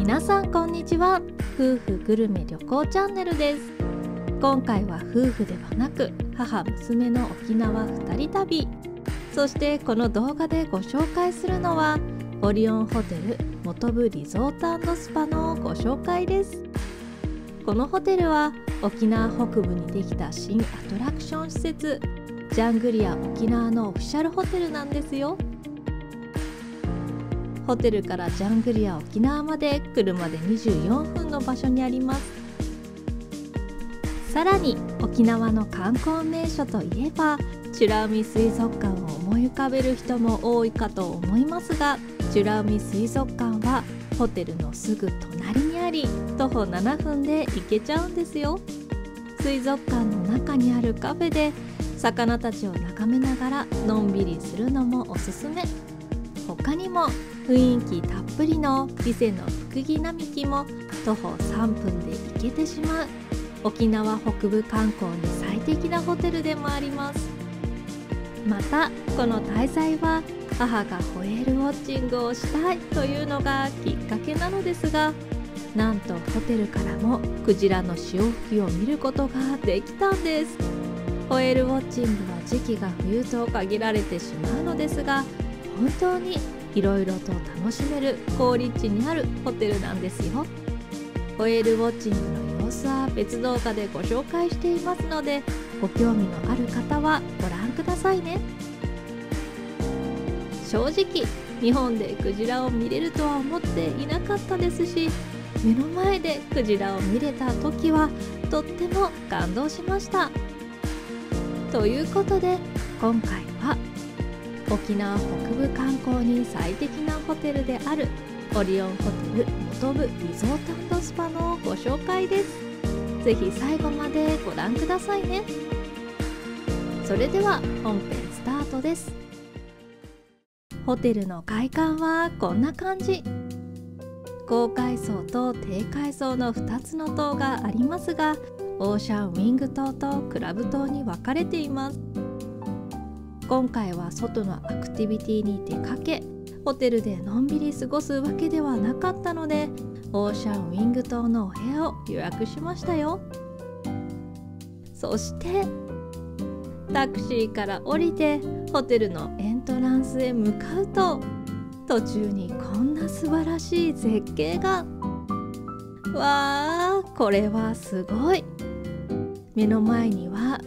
皆さんこんにちは。夫婦グルメ旅行チャンネルです。今回は夫婦ではなく母娘の沖縄2人旅。そしてこの動画でご紹介するのはオリオンホテル本部リゾート&スパのご紹介です。このホテルは沖縄北部にできた新アトラクション施設ジャングリア沖縄のオフィシャルホテルなんですよ。ホテルからジャングリア沖縄まで車で24分の場所にあります。さらに沖縄の観光名所といえば美ら海水族館を思い浮かべる人も多いかと思いますが、美ら海水族館はホテルのすぐ隣にあり徒歩7分で行けちゃうんですよ。水族館の中にあるカフェで魚たちを眺めながらのんびりするのもおすすめ。他にも雰囲気たっぷりの伊勢の福木並木も徒歩3分で行けてしまう沖縄北部観光に最適なホテルでもあります。またこの滞在は母がホエールウォッチングをしたいというのがきっかけなのですが、なんとホテルからもクジラの潮吹きを見ることができたんです。ホエールウォッチングは時期が冬と限られてしまうのですが、本当にいろいろと楽しめる好立地にあるホテルなんですよ。ホエールウォッチングの様子は別動画でご紹介していますので、ご興味のある方はご覧くださいね。正直日本でクジラを見れるとは思っていなかったですし、目の前でクジラを見れた時はとっても感動しました。ということで今回は沖縄北部観光に最適なホテルであるオリオンホテル本部リゾート&スパのご紹介です。ぜひ最後までご覧くださいね。それでは本編スタートです。ホテルの外観はこんな感じ。高階層と低階層の2つの棟がありますが、オーシャンウィング棟とクラブ棟に分かれています。今回は外のアクティビティに出かけ、ホテルでのんびり過ごすわけではなかったので、オーシャンウィング棟のお部屋を予約しましたよ。そしてタクシーから降りてホテルのエントランスへ向かうと、途中にこんな素晴らしい絶景が。わー、これはすごい。目の前には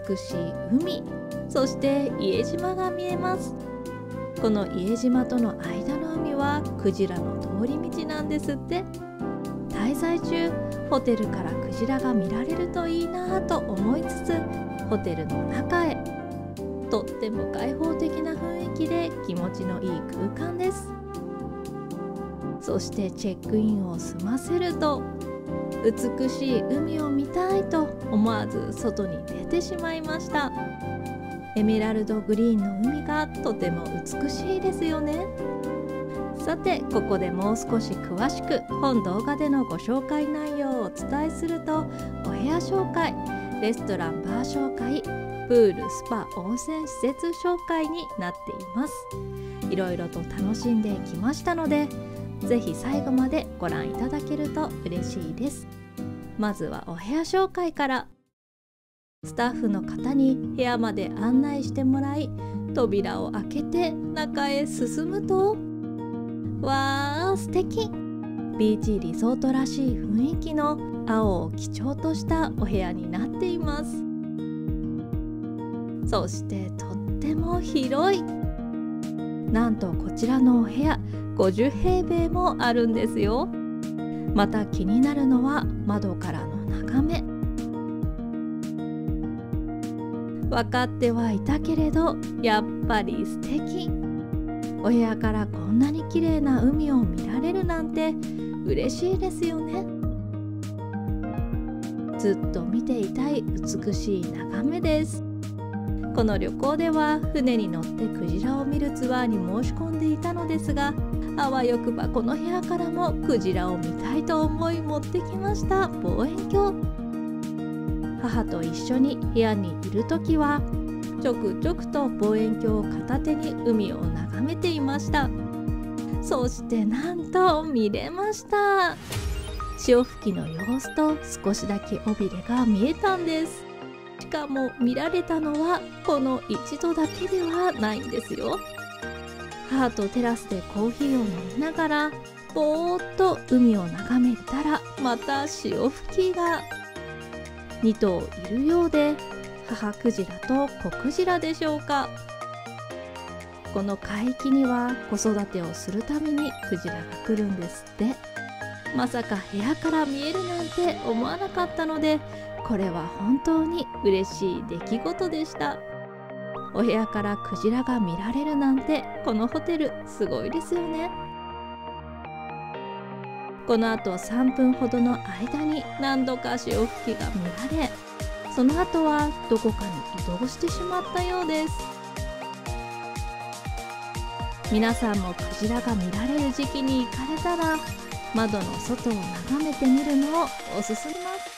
美しい海、そして伊江島が見えます。この伊江島との間の海はクジラの通り道なんですって。滞在中ホテルからクジラが見られるといいなと思いつつホテルの中へ。とっても開放的な雰囲気で気持ちのいい空間です。そしてチェックインを済ませると、美しい海を見たいと思わず外に出てしまいました。エメラルドグリーンの海がとても美しいですよね。さてここでもう少し詳しく本動画でのご紹介内容をお伝えすると、お部屋紹介、レストランバー紹介、プールスパ温泉施設紹介になっています。いろいろと楽しんできましたので、ぜひ最後までご覧いただけると嬉しいです。まずはお部屋紹介から。スタッフの方に部屋まで案内してもらい、扉を開けて中へ進むと、わー素敵。ビーチリゾートらしい雰囲気の青を基調としたお部屋になっています。そしてとっても広い。なんとこちらのお部屋50平米もあるんですよ。また気になるのは窓からの眺め。分かってはいたけれどやっぱり素敵。お部屋からこんなに綺麗な海を見られるなんて嬉しいですよね。ずっと見ていたい美しい眺めです。この旅行では船に乗ってクジラを見るツアーに申し込んでいたのですが、あわよくばこの部屋からもクジラを見たいと思い持ってきました望遠鏡。母と一緒に部屋にいるときはちょくちょくと望遠鏡を片手に海を眺めていました。そしてなんと見れました。潮吹きの様子と少しだけ尾びれが見えたんです。しかも見られたのはこの一度だけではないんですよ。母とテラスでコーヒーを飲みながらぼーっと海を眺めたら、また潮吹きが。2頭いるようで、母クジラと子クジラでしょうか。この海域には子育てをするためにクジラが来るんですって。まさか部屋から見えるなんて思わなかったので、これは本当に嬉しい出来事でした。お部屋からクジラが見られるなんて、このホテルすごいですよね。このあと3分ほどの間に何度か潮吹きが見られ、その後はどこかに移動してしまったようです。皆さんもクジラが見られる時期に行かれたら、窓の外を眺めてみるのをおすすめします。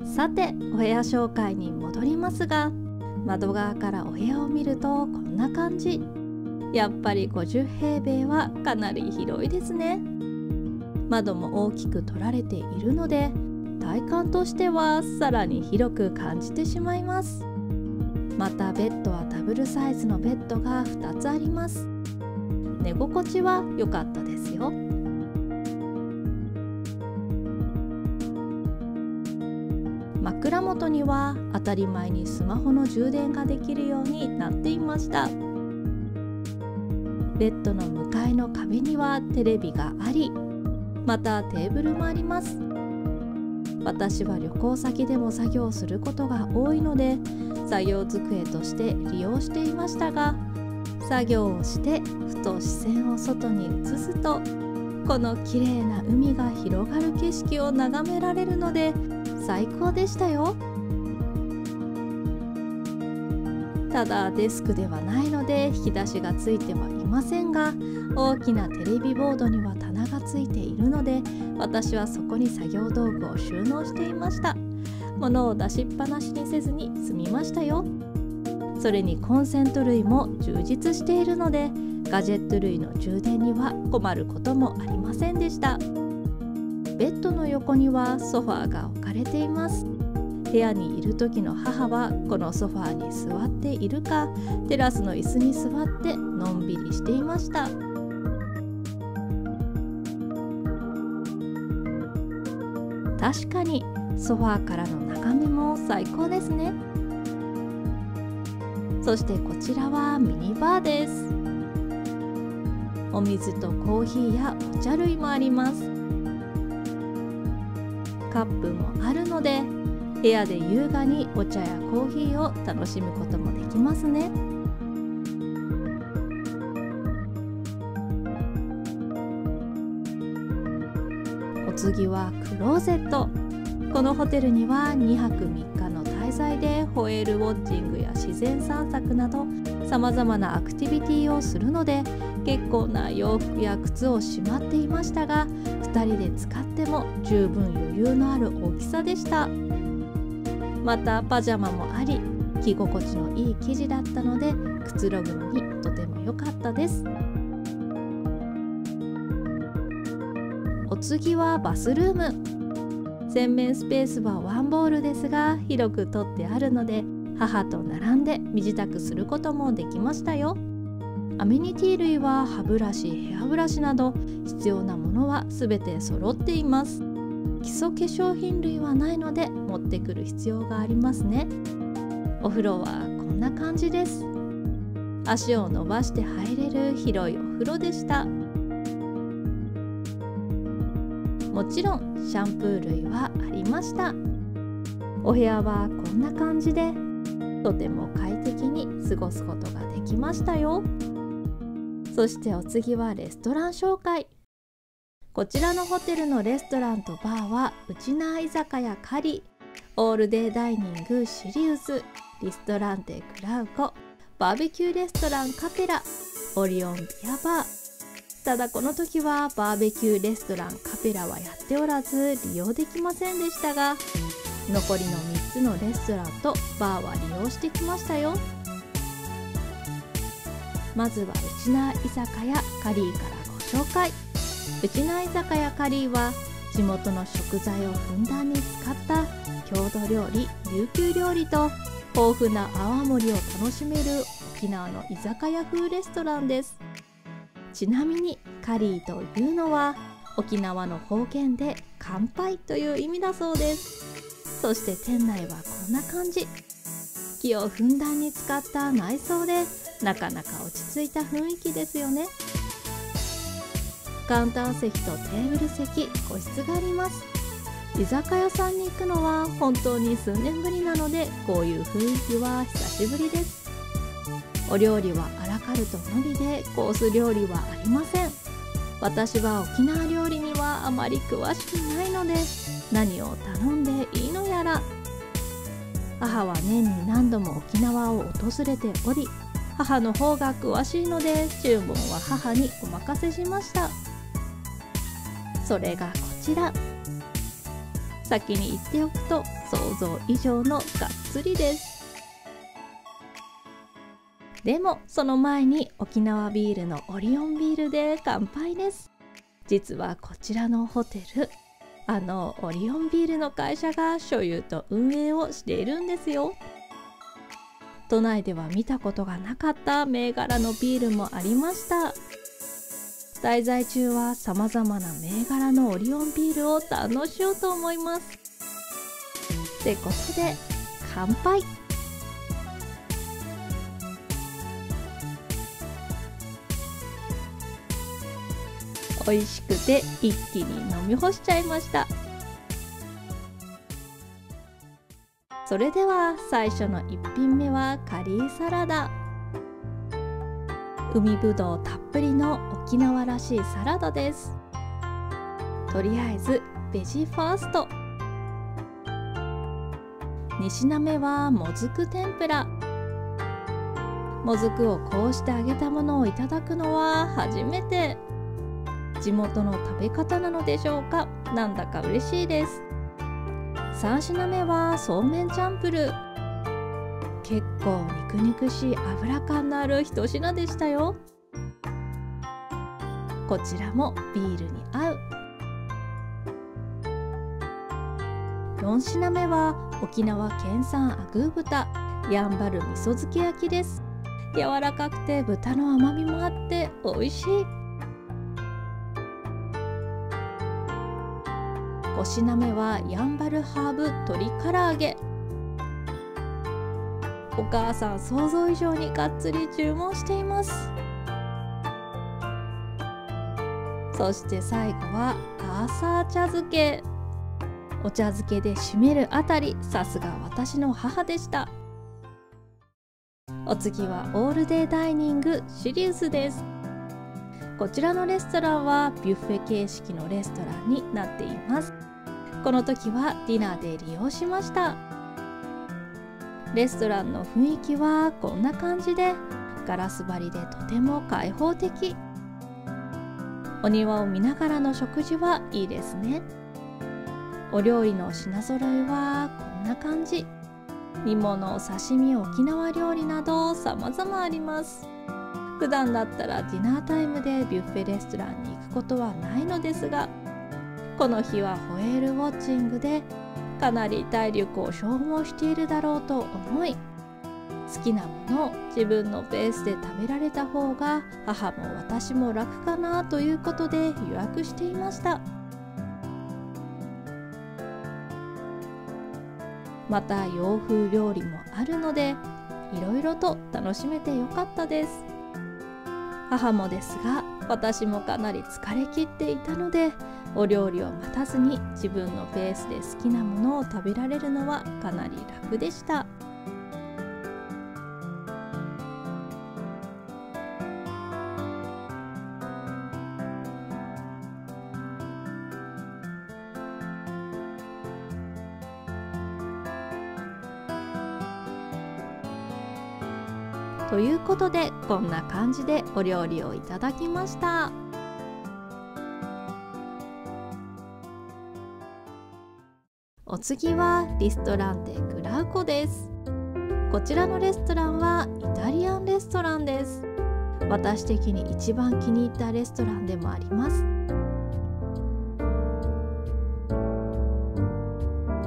さて、お部屋紹介に戻りますが、窓側からお部屋を見るとこんな感じ。やっぱり50平米はかなり広いですね。窓も大きく取られているので、体感としてはさらに広く感じてしまいます。またベッドはダブルサイズのベッドが2つあります。寝心地は良かったですよ。枕元には当たり前にスマホの充電ができるようになっていました。ベッドの向かいの壁にはテレビがあり、またテーブルもあります。私は旅行先でも作業することが多いので、作業机として利用していましたが、作業をしてふと視線を外に移すと、この綺麗な海が広がる景色を眺められるので最高でしたよ。ただデスクではないので引き出しがついてはいませんが、大きなテレビボードには棚がついているので、私はそこに作業道具を収納していました。物を出しっぱなしにせずに済みましたよ。それにコンセント類も充実しているので、ガジェット類の充電には困ることもありませんでした。ベッドの横にはソファーが置かれています。部屋にいる時の母はこのソファーに座っているか、テラスの椅子に座ってのんびりしていました。確かにソファーからの眺めも最高ですね。そしてこちらはミニバーです。お水とコーヒーやお茶類もあります。カップもあるので、部屋で優雅にお茶やコーヒーを楽しむこともできますね。お次はクローゼット。このホテルには2泊3日の滞在でホエールウォッチングや自然散策などさまざまなアクティビティをするので、結構な洋服や靴をしまっていましたが、2人で使っても十分余裕のある大きさでした。またパジャマもあり、着心地のいい生地だったのでくつろぐのにとても良かったです。お次はバスルーム。洗面スペースはワンボールですが広く取ってあるので、母と並んで身支度することもできましたよ。アメニティ類は歯ブラシ、ヘアブラシなど必要なものは全て揃っています。基礎化粧品類はないので持ってくる必要がありますね。お風呂はこんな感じです。足を伸ばして入れる広いお風呂でした。もちろんシャンプー類はありました。お部屋はこんな感じでとても快適に過ごすことができましたよ。そしてお次はレストラン紹介。こちらのホテルのレストランとバーはウチナー居酒屋カリ、オールデイダイニングシリウス、リストランテクラウコ、バーベキューレストランカペラ、オリオンビアバー、ただこの時はバーベキューレストランカペラはやっておらず利用できませんでしたが、残りの3つのレストランとバーは利用してきましたよ。まずはウチナー居酒屋カリーからご紹介。ウチナー居酒屋カリーは地元の食材をふんだんに使った郷土料理、琉球料理と豊富な泡盛を楽しめる沖縄の居酒屋風レストランです。ちなみにカリーというのは沖縄の方言で乾杯という意味だそうです。そして店内はこんな感じ。木をふんだんに使った内装でなかなか落ち着いた雰囲気ですよね。カウンター席とテーブル席、個室があります。居酒屋さんに行くのは本当に数年ぶりなので、こういう雰囲気は久しぶりです。お料理はアラカルトのみでコース料理はありません。私は沖縄料理にはあまり詳しくないので、何を頼んでいいのやら。母は年に何度も沖縄を訪れており、母の方が詳しいので注文は母にお任せしました。それがこちら。先に言っておくと想像以上のがっつりです。でもその前に沖縄ビールのオリオンビールで乾杯です。実はこちらのホテル、オリオンビールの会社が所有と運営をしているんですよ。都内では見たことがなかった銘柄のビールもありました。滞在中はさまざまな銘柄のオリオンビールを堪能しようと思います。ってことで乾杯。美味しくて一気に飲み干しちゃいました。それでは最初の1品目はカリーサラダ。海ぶどうたっぷりの沖縄らしいサラダです。とりあえずベジファースト。2品目はもずく天ぷら。もずくをこうして揚げたものをいただくのは初めて。地元の食べ方なのでしょうか、なんだか嬉しいです。3品目はそうめんチャンプルー。結構肉々しい油感のある一品でしたよ。こちらもビールに合う。4品目は沖縄県産アグー豚やんばる味噌漬け焼きです。柔らかくて豚の甘みもあって美味しい。5品目はやんばるハーブ鶏唐揚げ。お母さん想像以上にがっつり注文しています。そして最後はアーサー茶漬け。お茶漬けで締めるあたり、さすが私の母でした。お次はオールデイダイニングシリウスです。こちらのレストランはビュッフェ形式のレストランになっています。この時はディナーで利用しました。レストランの雰囲気はこんな感じで、ガラス張りでとても開放的。お庭を見ながらの食事はいいですね。お料理の品揃えはこんな感じ。煮物、刺身、沖縄料理など様々あります。普段だったらディナータイムでビュッフェレストランに行くことはないのですが、この日はホエールウォッチングでかなり体力を消耗しているだろうと思い、好きなものを自分のペースで食べられた方が母も私も楽かなということで予約していました。また洋風料理もあるので、いろいろと楽しめてよかったです。母もですが、私もかなり疲れ切っていたので、お料理を待たずに自分のペースで好きなものを食べられるのはかなり楽でした。ということでこんな感じでお料理をいただきました。お次はリストランテグラウコです。こちらのレストランはイタリアンレストランです。私的に一番気に入ったレストランでもあります。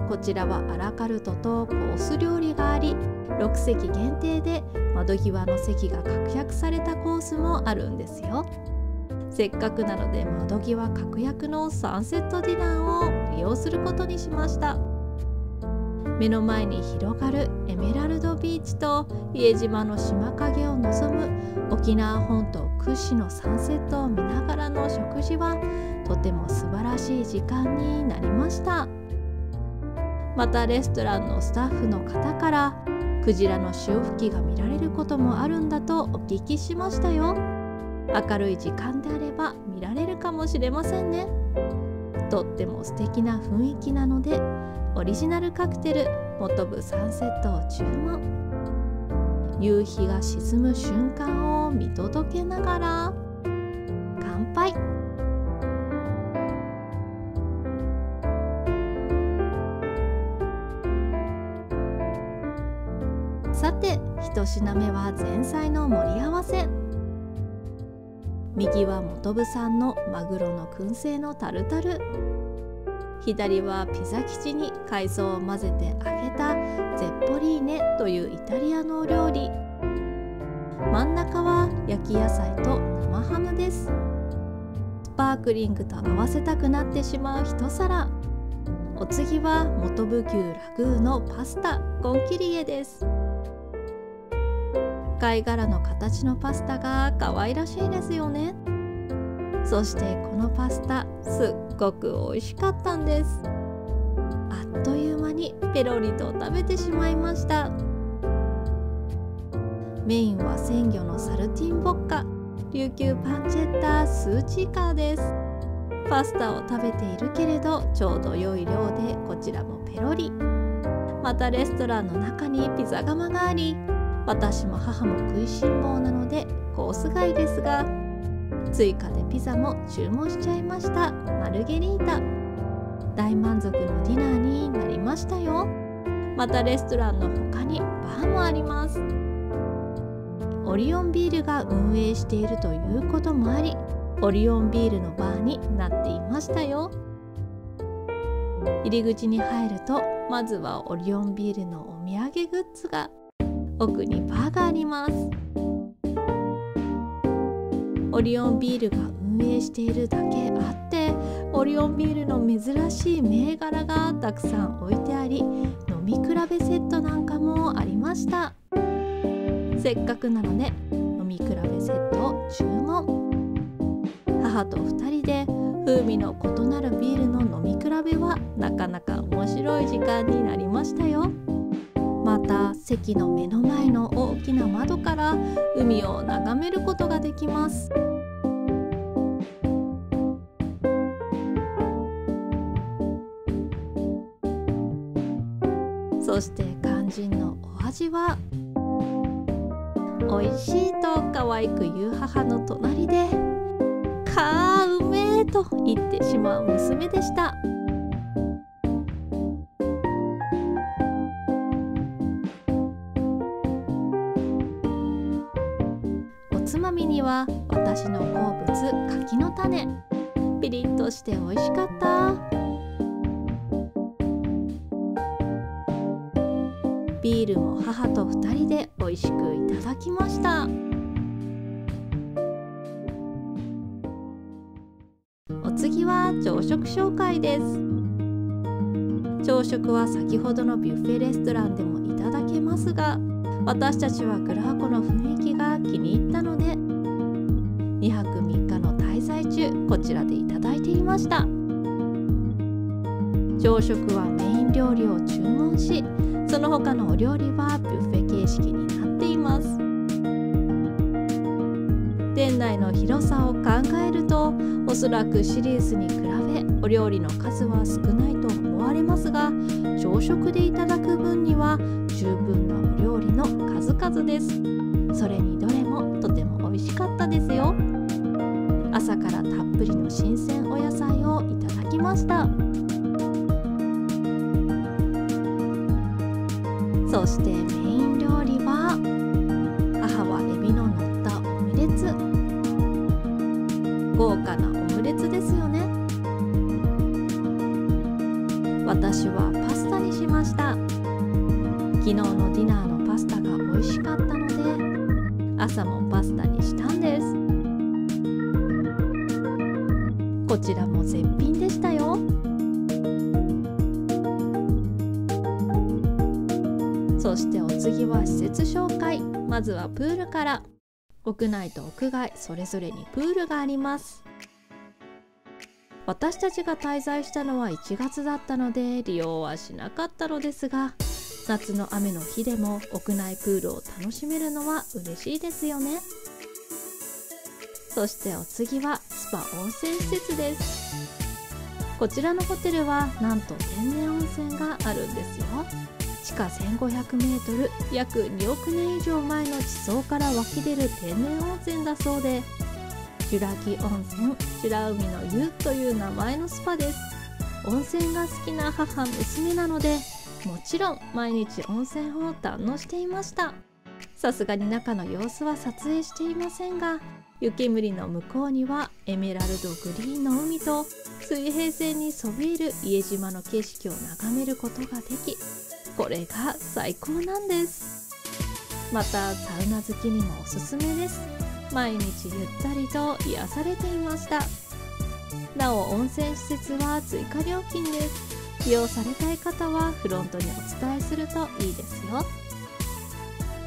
こちらはアラカルトとコース料理があり、6席限定で窓際の席が確約されたコースもあるんですよ。せっかくなので窓際確約のサンセットディナーを利用することにしました。目の前に広がるエメラルドビーチと伊江島の島影を望む沖縄本島屈指のサンセットを見ながらの食事はとても素晴らしい時間になりました。またレストランのスタッフの方からクジラの潮吹きが見られることもあるんだとお聞きしましたよ。明るい時間であれば見られるかもしれませんね。とっても素敵な雰囲気なのでオリジナルカクテルモトブサンセットを注文。夕日が沈む瞬間を見届けながら乾杯。さて一品目は前菜の盛り合わせ。右は本部産のマグロの燻製のタルタル、左はピザ生地に海藻を混ぜて揚げたゼッポリーネというイタリアのお料理、真ん中は焼き野菜と生ハムです。スパークリングと合わせたくなってしまう一皿。お次は本部牛ラグーのパスタコンキリエです。貝殻の形のパスタが可愛らしいですよね。そしてこのパスタすっごく美味しかったんです。あっという間にペロリと食べてしまいました。メインは鮮魚のサルティンボッカ、琉球パンチェッタスーチーカーです。パスタを食べているけれどちょうど良い量でこちらもペロリ。またレストランの中にピザ窯があり、私も母も食いしん坊なのでコース外ですが、追加でピザも注文しちゃいました。マルゲリータ。大満足のディナーになりましたよ。またレストランの他にバーもあります。オリオンビールが運営しているということもあり、オリオンビールのバーになっていましたよ。入り口に入るとまずはオリオンビールのお土産グッズが、奥にバーがあります。オリオンビールが運営しているだけあって、オリオンビールの珍しい銘柄がたくさん置いてあり、飲み比べセットなんかもありました。せっかくなので飲み比べセットを注文。母と2人で風味の異なるビールの飲み比べはなかなか面白い時間になりましたよ。また席の目の前の大きな窓から海を眺めることができます。そして肝心のお味は、おいしいと可愛く言う母の隣でかーうめーと言ってしまう娘でした。おつまみには私の好物柿の種、ピリッとして美味しかった。ビールも母と2人で美味しくいただきました。お次は朝食紹介です。朝食は先ほどのビュッフェレストランでもいただけますが、私たちはグラーコの雰囲気が気に入ったので2泊3日の滞在中こちらでいただいていました。朝食はメイン料理を注文し、その他のお料理はビュッフェ形式になっています。店内の広さを考えるとおそらくシリーズに比べお料理の数は少ないと思われますが、朝食でいただく分には十分なお料理の数々です。それにどれもとても美味しかったですよ。朝からたっぷりの新鮮お野菜をいただきました。そしてメイン料理は母はエビの乗ったオムレツ。豪華なオムレツですよね。私はパスタにしました。昨日のディナーのパスタが美味しかったので朝もパスタにしたんです。こちらも絶品でしたよ。そしてお次は施設紹介。まずはプールから。屋内と屋外それぞれにプールがあります。私たちが滞在したのは1月だったので利用はしなかったのですが、夏の雨の日でも屋内プールを楽しめるのは嬉しいですよね。そしてお次はスパ温泉施設です。こちらのホテルはなんと天然温泉があるんですよ。地下1500メートル、約2億年以上前の地層から湧き出る天然温泉だそうで、ジュラ紀温泉、美ら海の湯という名前のスパです。温泉が好きな母娘なので、もちろん毎日温泉を堪能していました。さすがに中の様子は撮影していませんが、湯煙の向こうにはエメラルドグリーンの海と水平線にそびえる家島の景色を眺めることができ、これが最高なんです。またサウナ好きにもおすすめです。毎日ゆったりと癒されていました。なお温泉施設は追加料金です。利用されたい方はフロントにお伝えするといいですよ。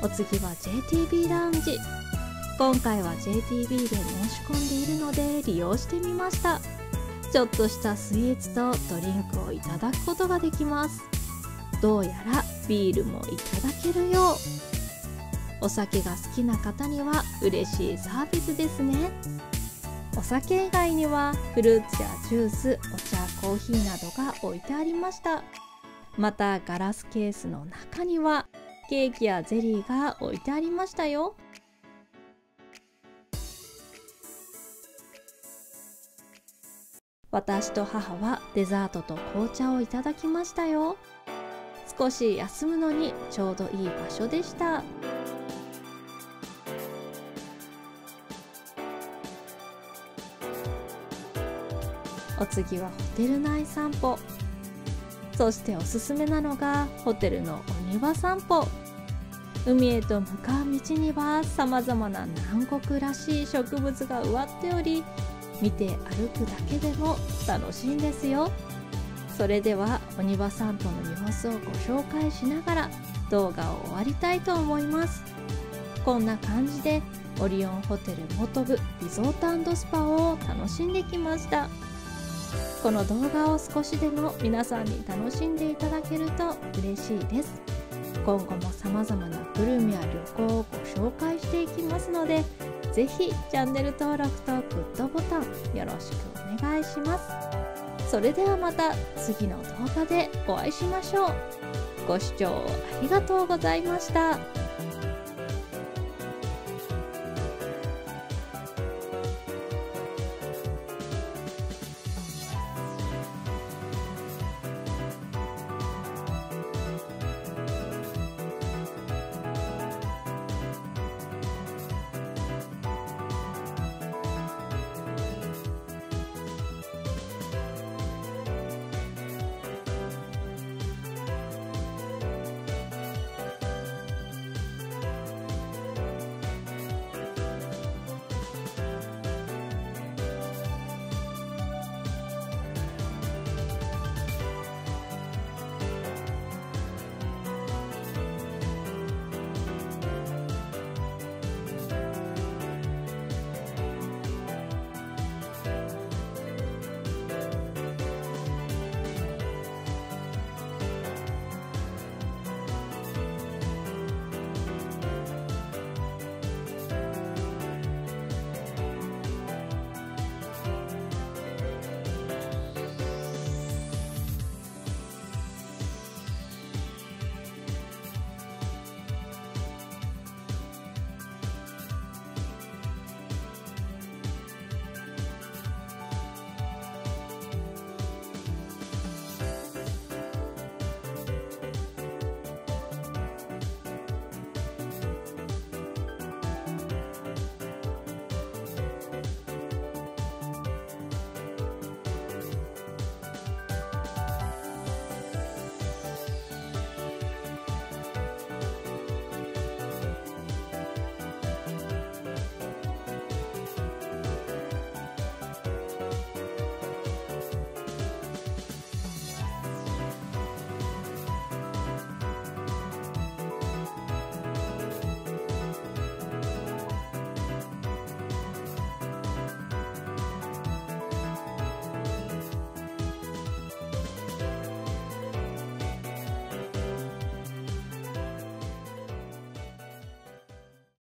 お次は JTB ラウンジ。今回は JTB で申し込んでいるので利用してみました。ちょっとしたスイーツとドリンクをいただくことができます。どうやらビールもいただけるよう。お酒が好きな方には嬉しいサービスですね。お酒以外にはフルーツやジュース、お茶、コーヒーなどが置いてありました。またガラスケースの中にはケーキやゼリーが置いてありましたよ。私と母はデザートと紅茶をいただきましたよ。少し休むのにちょうどいい場所でした。お次はホテル内散歩。そしておすすめなのがホテルのお庭散歩。海へと向かう道にはさまざまな南国らしい植物が植わっており、見て歩くだけでも楽しいんですよ。それではお庭散歩の様子をご紹介しながら動画を終わりたいと思います。こんな感じでオリオンホテルモトブリゾート&スパを楽しんできました。この動画を少しでも皆さんに楽しんでいただけると嬉しいです。今後も様々なグルメや旅行をご紹介していきますので、ぜひチャンネル登録とグッドボタンよろしくお願いします。それではまた次の動画でお会いしましょう。ご視聴ありがとうございました。